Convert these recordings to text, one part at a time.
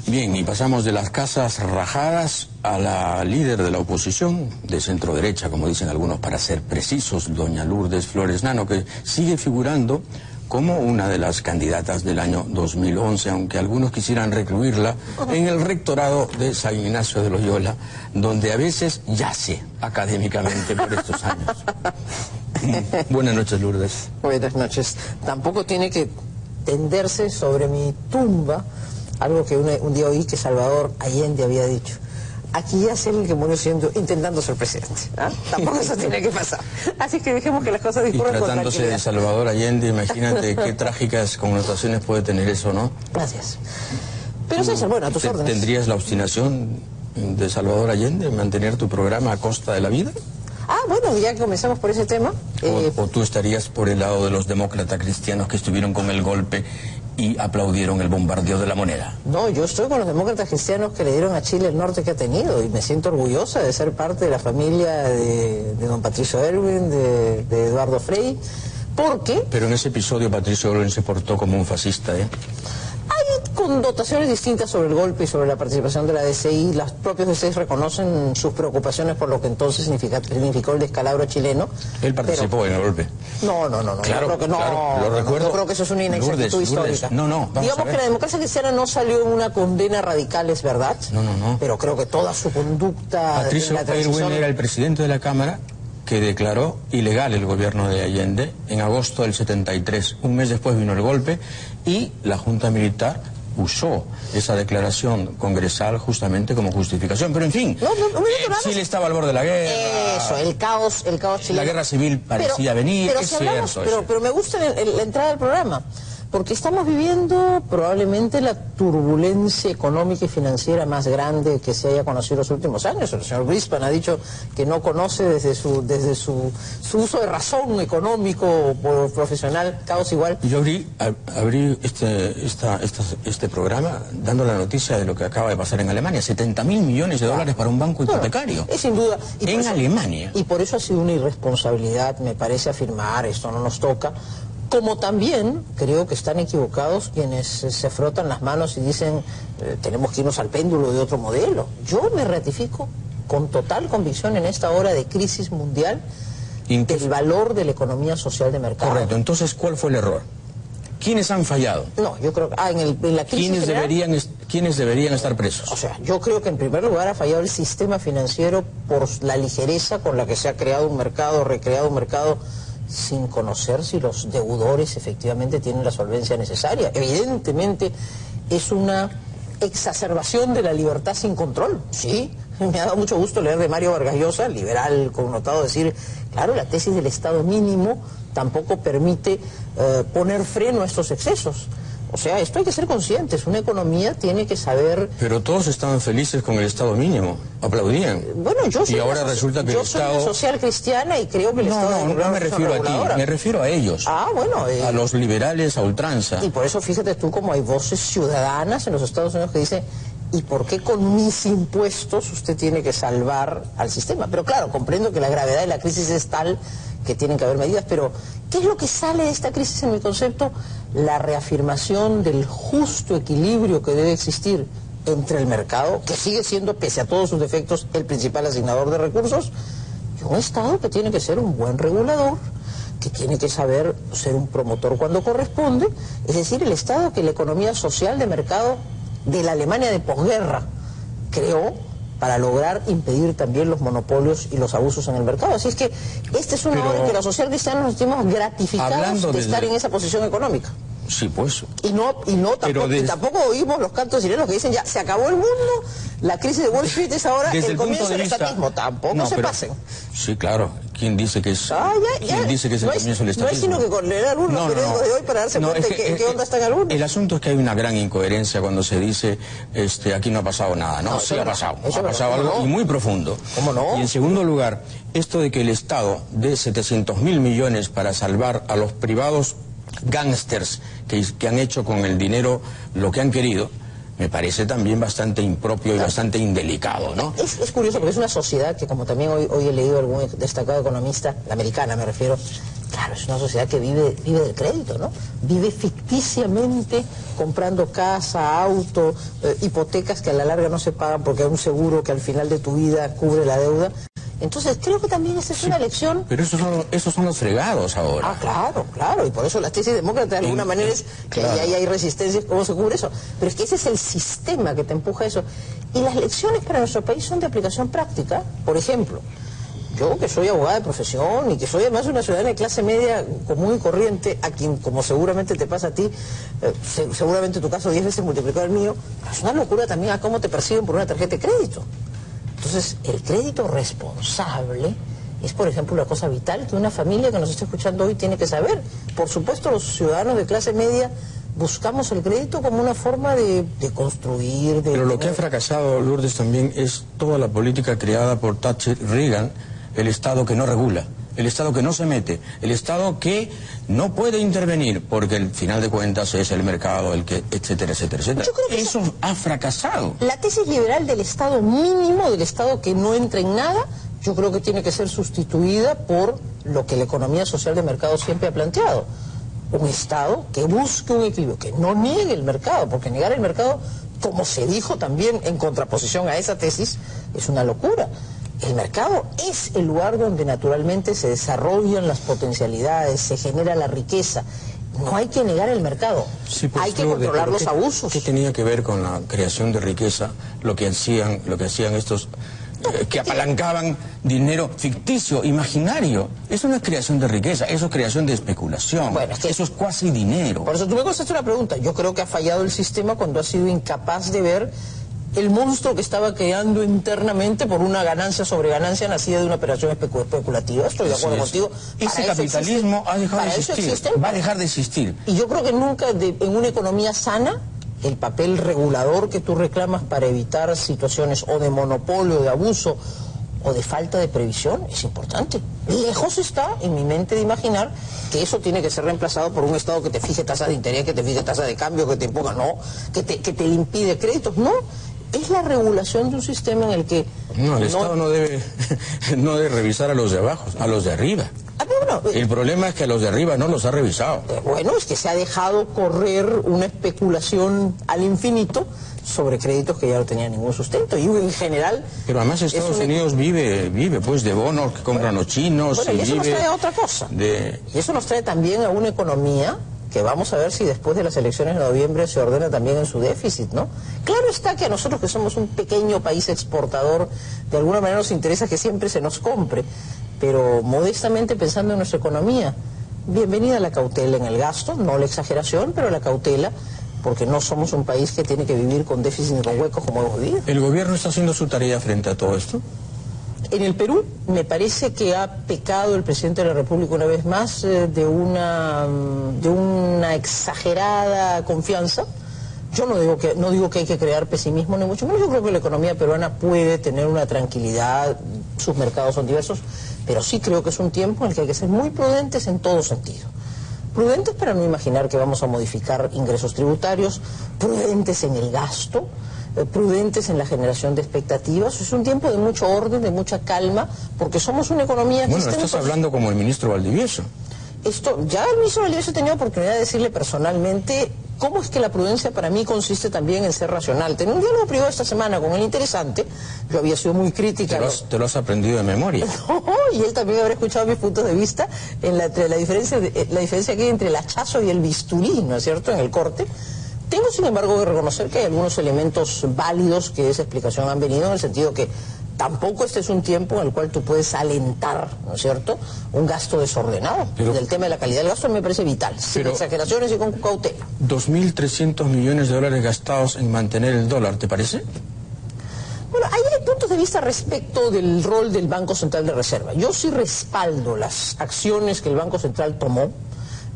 Bien, y pasamos de las casas rajadas a la líder de la oposición, de centro derecha, como dicen algunos para ser precisos, doña Lourdes Flores Nano, que sigue figurando como una de las candidatas del año 2011, aunque algunos quisieran recluirla en el rectorado de San Ignacio de Loyola, donde a veces yace académicamente por estos años. Buenas noches, Lourdes. Buenas noches. Tampoco tiene que tenderse sobre mi tumba algo que un día oí que Salvador Allende había dicho. Aquí ya sé el que murió intentando ser presidente. ¿Ah? Tampoco eso tiene que pasar. Así que dejemos que las cosas discurran con tranquilidad. Y tratándose de Salvador Allende, imagínate qué trágicas connotaciones puede tener eso, ¿no? Gracias. Pero César, bueno, a tus órdenes. ¿Tendrías la obstinación de Salvador Allende en mantener tu programa a costa de la vida? Ah, bueno, ya que comenzamos por ese tema. ¿O tú estarías por el lado de los demócratas cristianos que estuvieron con el golpe y aplaudieron el bombardeo de la moneda? No, yo estoy con los demócratas cristianos que le dieron a Chile el norte que ha tenido y me siento orgullosa de ser parte de la familia de don Patricio Aylwin, de Eduardo Frei, porque... Pero en ese episodio Patricio Aylwin se portó como un fascista, ¿eh? Hay connotaciones distintas sobre el golpe y sobre la participación de la DCI. Los propios DCI reconocen sus preocupaciones por lo que entonces significó el descalabro chileno. ¿Él participó en el golpe? No. Claro, yo creo que no. Claro, lo recuerdo. Yo creo que eso es una inexactitud histórica. No. Digamos que la democracia cristiana no salió en una condena radical, es verdad. No. Pero creo que toda su conducta... Patricio Aylwin era el presidente de la Cámara que declaró ilegal el gobierno de Allende en agosto del 73. Un mes después vino el golpe y la Junta Militar usó esa declaración congresal justamente como justificación. Pero en fin, Chile estaba al borde de la guerra. Eso, el caos chileno. La guerra civil parecía venir, pero es si hablamos, cierto. Pero me gusta la entrada del programa, porque estamos viviendo probablemente la turbulencia económica y financiera más grande que se haya conocido en los últimos años. El señor Brisbane ha dicho que no conoce desde su uso de razón económico o profesional, caos igual. Yo abrí este programa dando la noticia de lo que acaba de pasar en Alemania. 70.000 millones de dólares para un banco hipotecario. Es sin duda. Alemania. Y por eso ha sido una irresponsabilidad, me parece, afirmar, esto no nos toca. Como también creo que están equivocados quienes se frotan las manos y dicen tenemos que irnos al péndulo de otro modelo. Yo me ratifico con total convicción en esta hora de crisis mundial del valor de la economía social de mercado. Correcto. Entonces, ¿cuál fue el error? ¿Quiénes han fallado? No, yo creo que en la crisis ¿Quiénes deberían estar presos? O sea, yo creo que en primer lugar ha fallado el sistema financiero por la ligereza con la que se ha creado un mercado, recreado un mercado, sin conocer si los deudores efectivamente tienen la solvencia necesaria. Evidentemente es una exacerbación de la libertad sin control, sí. Me ha dado mucho gusto leer de Mario Vargas Llosa, liberal connotado, decir, claro, la tesis del Estado mínimo tampoco permite poner freno a estos excesos. O sea, esto hay que ser conscientes, una economía tiene que saber... Pero todos estaban felices con el Estado mínimo, aplaudían. Bueno, yo soy una social cristiana y creo que el Estado... No me refiero a ti, me refiero a ellos. Ah, bueno... a los liberales a ultranza. Y por eso fíjate tú como hay voces ciudadanas en los Estados Unidos que dicen, ¿y por qué con mis impuestos usted tiene que salvar al sistema? Pero claro, comprendo que la gravedad de la crisis es tal que tienen que haber medidas, pero ¿qué es lo que sale de esta crisis en mi concepto? La reafirmación del justo equilibrio que debe existir entre el mercado, que sigue siendo, pese a todos sus defectos, el principal asignador de recursos, y un Estado que tiene que ser un buen regulador, que tiene que saber ser un promotor cuando corresponde, es decir, el Estado que la economía social de mercado de la Alemania de posguerra creó para lograr impedir también los monopolios y los abusos en el mercado. Así es que esta es una hora en que los social cristianos nos sentimos gratificados de estar en esa posición económica. Sí, pues. Y tampoco oímos los cantos sirenos que dicen ya, se acabó el mundo, la crisis de Wall Street es ahora el comienzo del estatismo. Tampoco se pasen. Sí, claro. ¿Quién dice que es, ¿quién dice que es el comienzo del estatismo? No es sino que con leer algunos periódicos de hoy para darse cuenta de qué onda están algunos. El asunto es que hay una gran incoherencia cuando se dice aquí no ha pasado nada. No, sí ha pasado. Ha pasado algo y muy profundo. ¿Cómo no? Y en segundo lugar, esto de que el Estado dé 700.000 millones para salvar a los privados gángsters que han hecho con el dinero lo que han querido, me parece también bastante impropio y bastante indelicado, ¿no? Es curioso porque es una sociedad que, como también hoy he leído algún destacado economista, la americana me refiero, Claro, es una sociedad que vive del crédito, ¿no? Vive ficticiamente comprando casa, auto, hipotecas que a la larga no se pagan porque hay un seguro que al final de tu vida cubre la deuda. Entonces, creo que también esa es una lección... Pero esos son los fregados ahora. Ah, claro, y por eso las tesis demócratas de alguna manera es que claro. ahí hay resistencias, ¿cómo se cubre eso? Pero es que ese es el sistema que te empuja a eso. Y las lecciones para nuestro país son de aplicación práctica. Por ejemplo, yo que soy abogada de profesión y que soy además una ciudadana de clase media común y corriente, a quien, como seguramente te pasa a ti, seguramente tu caso 10 veces multiplicado al mío, es una locura también a cómo te perciben por una tarjeta de crédito. Entonces, el crédito responsable es, por ejemplo, una cosa vital que una familia que nos está escuchando hoy tiene que saber. Por supuesto, los ciudadanos de clase media buscamos el crédito como una forma de construir... Pero lo que ha fracasado, Lourdes, también es toda la política creada por Thatcher y Reagan, el Estado que no regula, el Estado que no se mete, el Estado que no puede intervenir, porque al final de cuentas es el mercado el que, etcétera, etcétera, etcétera. Yo creo que eso ha fracasado. La tesis liberal del Estado mínimo, del Estado que no entra en nada, yo creo que tiene que ser sustituida por lo que la economía social de mercado siempre ha planteado. Un Estado que busque un equilibrio, que no niegue el mercado, porque negar el mercado, como se dijo también en contraposición a esa tesis, es una locura. El mercado es el lugar donde naturalmente se desarrollan las potencialidades, se genera la riqueza. No hay que negar el mercado, sí, pues, hay que controlar los abusos. ¿Qué tenía que ver con la creación de riqueza lo que hacían estos que apalancaban dinero ficticio, imaginario? Eso no es creación de riqueza, eso es creación de especulación. Bueno, eso es cuasi dinero. Por eso tú me contestaste una pregunta. Yo creo que ha fallado el sistema cuando ha sido incapaz de ver el monstruo que estaba creando internamente por una ganancia sobre ganancia nacida de una operación especulativa. Estoy de acuerdo contigo. Ese capitalismo ha dejado de existir, va a dejar de existir. Y yo creo que nunca en una economía sana el papel regulador que tú reclamas para evitar situaciones o de monopolio, de abuso o de falta de previsión es importante. Lejos está en mi mente de imaginar que eso tiene que ser reemplazado por un Estado que te fije tasas de interés, que te fije tasas de cambio, que te imponga, no, que te impide créditos, no. Es la regulación de un sistema en el que... No, el Estado no debe revisar a los de abajo, a los de arriba. El problema es que a los de arriba no los ha revisado. Bueno, es que se ha dejado correr una especulación al infinito sobre créditos que ya no tenían ningún sustento y en general... Pero además Estados Unidos vive pues de bonos que compran los chinos. Bueno, y eso nos trae a otra cosa. Y eso nos trae también a una economía que vamos a ver si después de las elecciones de noviembre se ordena también en su déficit, ¿no? Claro está que a nosotros que somos un pequeño país exportador, de alguna manera nos interesa que siempre se nos compre, pero modestamente pensando en nuestra economía, bienvenida la cautela en el gasto, no la exageración, pero la cautela, porque no somos un país que tiene que vivir con déficit ni con huecos como hemos vivido. ¿El gobierno está haciendo su tarea frente a todo esto? En el Perú me parece que ha pecado el presidente de la República una vez más de una exagerada confianza. Yo no digo que hay que crear pesimismo ni mucho menos. Yo creo que la economía peruana puede tener una tranquilidad, sus mercados son diversos, pero sí creo que es un tiempo en el que hay que ser muy prudentes en todo sentido. Prudentes para no imaginar que vamos a modificar ingresos tributarios, prudentes en el gasto, prudentes en la generación de expectativas. Es un tiempo de mucho orden, de mucha calma, porque somos una economía que... Bueno, estás hablando como el ministro Valdivieso. Ya el ministro Valdivieso ha tenido oportunidad de decirle personalmente cómo es que la prudencia para mí consiste también en ser racional. Tenía un diálogo privado esta semana con él interesante. Yo había sido muy crítica. ¿Te lo has aprendido de memoria? No, y él también habrá escuchado mis puntos de vista en la diferencia que hay entre el hachazo y el bisturí, ¿no es cierto?, en el corte. Tengo, sin embargo, que reconocer que hay algunos elementos válidos que de esa explicación han venido, en el sentido que tampoco este es un tiempo en el cual tú puedes alentar, ¿no es cierto?, un gasto desordenado. Pero, y el tema de la calidad del gasto me parece vital, sin exageraciones y con cautela. 2.300 millones de dólares gastados en mantener el dólar, ¿te parece? Bueno, hay puntos de vista respecto del rol del Banco Central de Reserva. Yo sí respaldo las acciones que el Banco Central tomó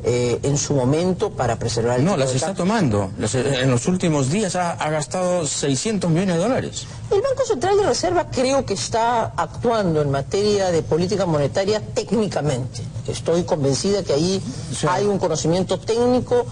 en su momento para preservar el... No, las está tomando. En los últimos días ha gastado 600 millones de dólares. El Banco Central de Reserva creo que está actuando en materia de política monetaria técnicamente. Estoy convencida que ahí hay un conocimiento técnico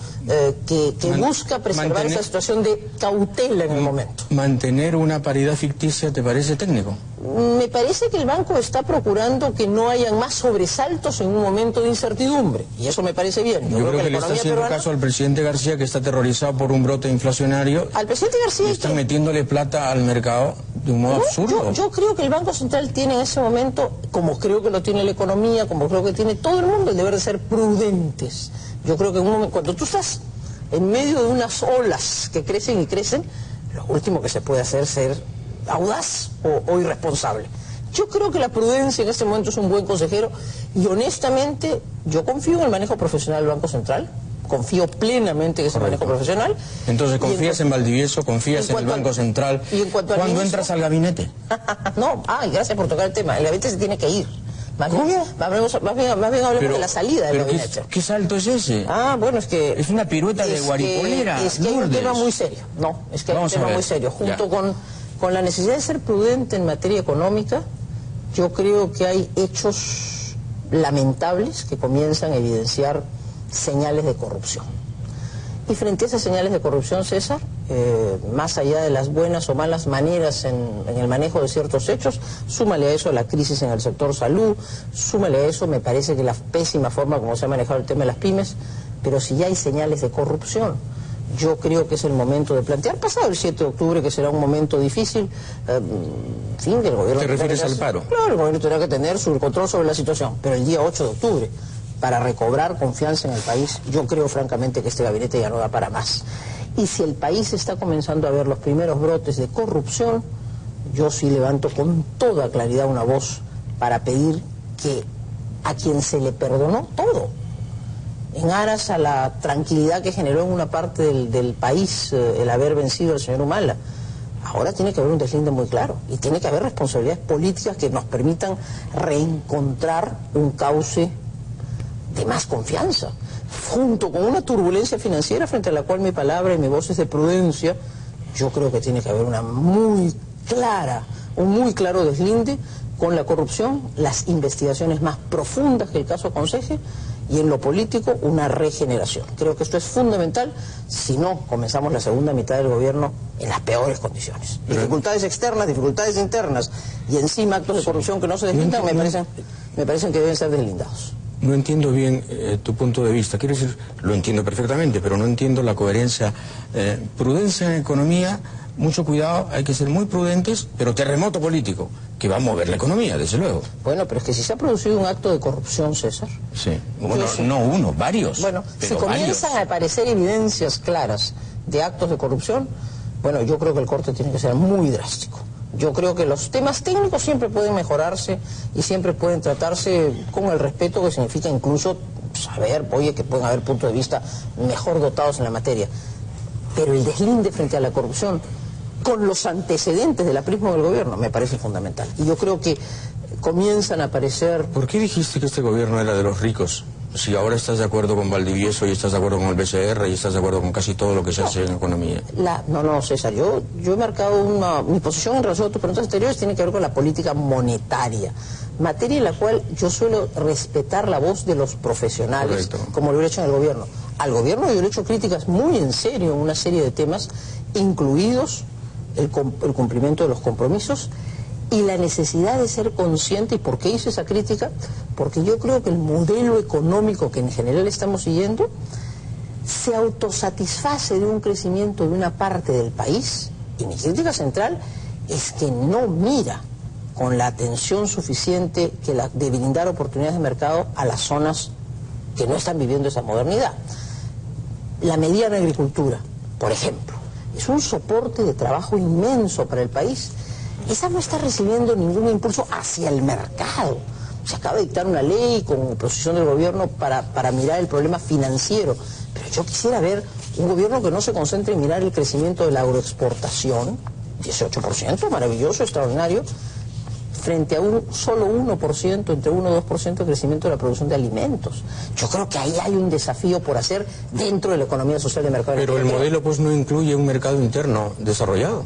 que busca preservar esa situación de cautela en el momento. ¿Mantener una paridad ficticia te parece técnico? Me parece que el banco está procurando que no hayan más sobresaltos en un momento de incertidumbre, y eso me parece bien. Yo creo que le está haciendo caso al presidente García, que está aterrorizado por un brote inflacionario. Al presidente García... Y están metiéndole plata al mercado de un modo absurdo. Yo creo que el Banco Central tiene en ese momento, como creo que lo tiene la economía, como creo que tiene todo el mundo, el deber de ser prudentes. Yo creo que en un momento, cuando tú estás en medio de unas olas que crecen y crecen, lo último que se puede hacer es ser audaz o irresponsable. Yo creo que la prudencia en este momento es un buen consejero, y honestamente yo confío en el manejo profesional del Banco Central, confío plenamente en ese manejo profesional. Entonces, ¿confías en Valdivieso, confías en el Banco Central? ¿Cuándo entras al gabinete? No, gracias por tocar el tema, el gabinete se tiene que ir. Más bien hablemos de la salida del gabinete. ¿Qué salto es ese? Bueno, es que... Es una pirueta de guaripolera. Es que hay un tema muy serio. No, es que hay un tema muy serio. Junto con la necesidad de ser prudente en materia económica, yo creo que hay hechos lamentables que comienzan a evidenciar señales de corrupción. Y frente a esas señales de corrupción, César, más allá de las buenas o malas maneras en el manejo de ciertos hechos, súmale a eso la crisis en el sector salud, súmale a eso, me parece que la pésima forma como se ha manejado el tema de las pymes, pero si ya hay señales de corrupción, yo creo que es el momento de plantear, pasado el 7 de octubre, que será un momento difícil, en fin, que el gobierno... ¿Te refieres al paro? Claro, el gobierno tendrá que tener su control sobre la situación, pero el día 8 de octubre, para recobrar confianza en el país, yo creo francamente que este gabinete ya no da para más. Y si el país está comenzando a ver los primeros brotes de corrupción, yo sí levanto con toda claridad una voz para pedir que a quien se le perdonó todo, en aras a la tranquilidad que generó en una parte del país el haber vencido al señor Humala, ahora tiene que haber un deslinde muy claro, y tiene que haber responsabilidades políticas que nos permitan reencontrar un cauce de más confianza, junto con una turbulencia financiera frente a la cual mi palabra y mi voz es de prudencia. Yo creo que tiene que haber un muy claro deslinde con la corrupción, las investigaciones más profundas que el caso aconseje, y en lo político una regeneración. Creo que esto es fundamental, si no comenzamos la segunda mitad del gobierno en las peores condiciones. Dificultades externas, dificultades internas, y encima actos de corrupción que no se deslindan, me parecen que deben ser deslindados. No entiendo bien tu punto de vista. Quiero decir, lo entiendo perfectamente, pero no entiendo la coherencia. Prudencia en economía, mucho cuidado, hay que ser muy prudentes, pero terremoto político, que va a mover la economía, desde luego. Bueno, pero es que si se ha producido un acto de corrupción, César... Sí, bueno, no uno, varios. Bueno, si comienzan a aparecer evidencias claras de actos de corrupción, bueno, yo creo que el corte tiene que ser muy drástico. Yo creo que los temas técnicos siempre pueden mejorarse y siempre pueden tratarse con el respeto que significa incluso saber, oye, que pueden haber puntos de vista mejor dotados en la materia. Pero el deslinde frente a la corrupción, con los antecedentes del aprismo del gobierno, me parece fundamental. Y yo creo que comienzan a aparecer... ¿Por qué dijiste que este gobierno era de los ricos? Si ahora estás de acuerdo con Valdivieso y estás de acuerdo con el BCR y estás de acuerdo con casi todo lo que se hace en economía. No, César, yo he marcado mi posición en relación a tus preguntas anteriores tiene que ver con la política monetaria, materia en la cual yo suelo respetar la voz de los profesionales. Correcto. Como lo he hecho en el gobierno. Al gobierno yo le he hecho críticas muy en serio en una serie de temas, incluidos el cumplimiento de los compromisos y la necesidad de ser consciente. ¿Y por qué hice esa crítica? Porque yo creo que el modelo económico que en general estamos siguiendo se autosatisface de un crecimiento de una parte del país, y mi crítica central es que no mira con la atención suficiente de brindar oportunidades de mercado a las zonas que no están viviendo esa modernidad. La mediana agricultura, por ejemplo, es un soporte de trabajo inmenso para el país. Esa no está recibiendo ningún impulso hacia el mercado. Se acaba de dictar una ley con posición del gobierno para mirar el problema financiero. Pero yo quisiera ver un gobierno que no se concentre en mirar el crecimiento de la agroexportación, 18%, maravilloso, extraordinario, frente a un solo 1%, entre 1 y 2% de crecimiento de la producción de alimentos. Yo creo que ahí hay un desafío por hacer dentro de la economía social de mercado. Pero el modelo pues no incluye un mercado interno desarrollado.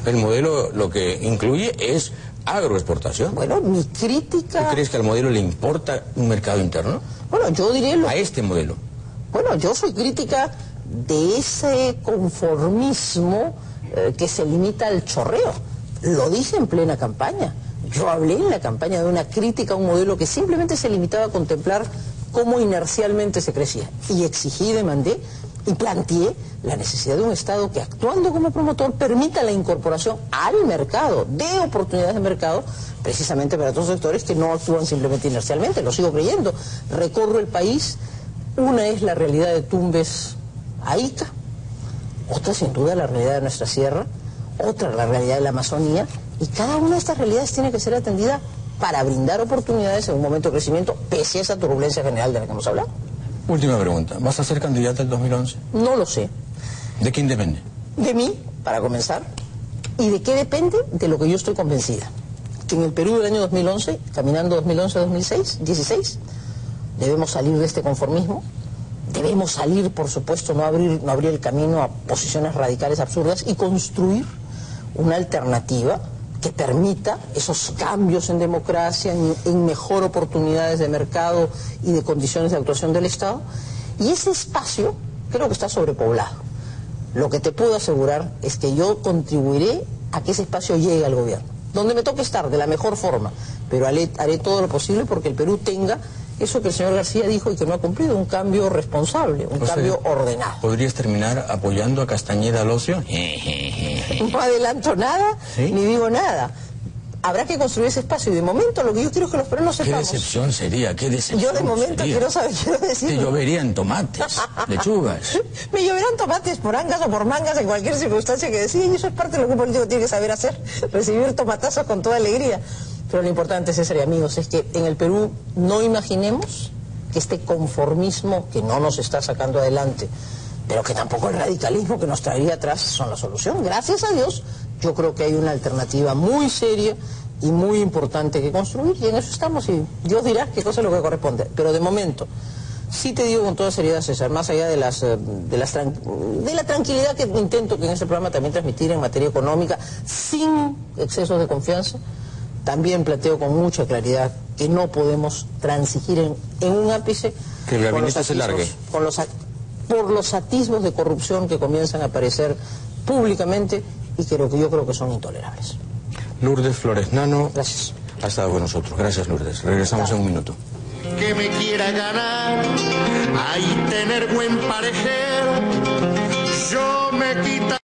El modelo lo que incluye es agroexportación. Bueno, mi crítica... ¿Tú crees que al modelo le importa un mercado interno? Bueno, yo diría... A este modelo. Bueno, yo soy crítica de ese conformismo que se limita al chorreo. Lo dije en plena campaña. Yo hablé en la campaña de una crítica a un modelo que simplemente se limitaba a contemplar cómo inercialmente se crecía. Y exigí, demandé y planteé la necesidad de un Estado que, actuando como promotor, permita la incorporación al mercado, de oportunidades de mercado, precisamente para otros sectores que no actúan simplemente inercialmente. Lo sigo creyendo. Recorro el país. Una es la realidad de Tumbes a Ica, otra sin duda la realidad de nuestra sierra, otra la realidad de la Amazonía, y cada una de estas realidades tiene que ser atendida para brindar oportunidades en un momento de crecimiento, pese a esa turbulencia general de la que hemos hablado. Última pregunta, ¿vas a ser candidata el 2011? No lo sé. ¿De quién depende? De mí, para comenzar. ¿Y de qué depende? De lo que yo estoy convencida. Que en el Perú del año 2011, caminando 2011-2016, debemos salir de este conformismo, debemos salir, por supuesto, no abrir el camino a posiciones radicales absurdas y construir una alternativa que permita esos cambios en democracia, en mejor oportunidades de mercado y de condiciones de actuación del Estado. Y ese espacio creo que está sobrepoblado. Lo que te puedo asegurar es que yo contribuiré a que ese espacio llegue al gobierno, donde me toque estar de la mejor forma, pero haré todo lo posible porque el Perú tenga eso que el señor García dijo y que no ha cumplido, un cambio responsable, un cambio ordenado. ¿Podrías terminar apoyando a Castañeda al ocio? No adelanto nada, ¿sí? Ni digo nada. Habrá que construir ese espacio y de momento lo que yo quiero es que los peruanos sepamos. ¿Qué decepción sería? ¿Qué decepción Yo de momento sería? quiero decir... Te lloverían tomates, lechugas. Me lloverán tomates por angas o por mangas en cualquier circunstancia que decida, y eso es parte de lo que un político tiene que saber hacer, recibir tomatazos con toda alegría. Pero lo importante, César y amigos, es que en el Perú no imaginemos que este conformismo que no nos está sacando adelante, pero que tampoco el radicalismo que nos traería atrás son la solución. Gracias a Dios, yo creo que hay una alternativa muy seria y muy importante que construir, y en eso estamos, y Dios dirá qué cosa es lo que corresponde. Pero de momento, sí te digo con toda seriedad, César, más allá de la tranquilidad que intento que en este programa también transmitir en materia económica, sin excesos de confianza, también planteo con mucha claridad que no podemos transigir en un ápice que el gabinete se largue por los atisbos de corrupción que comienzan a aparecer públicamente y que yo creo que son intolerables. Lourdes Flores Nano, gracias. Ha estado con nosotros. Gracias, Lourdes. Regresamos en un minuto. Que me quiera ganar, hay tener buen parejero, yo me quita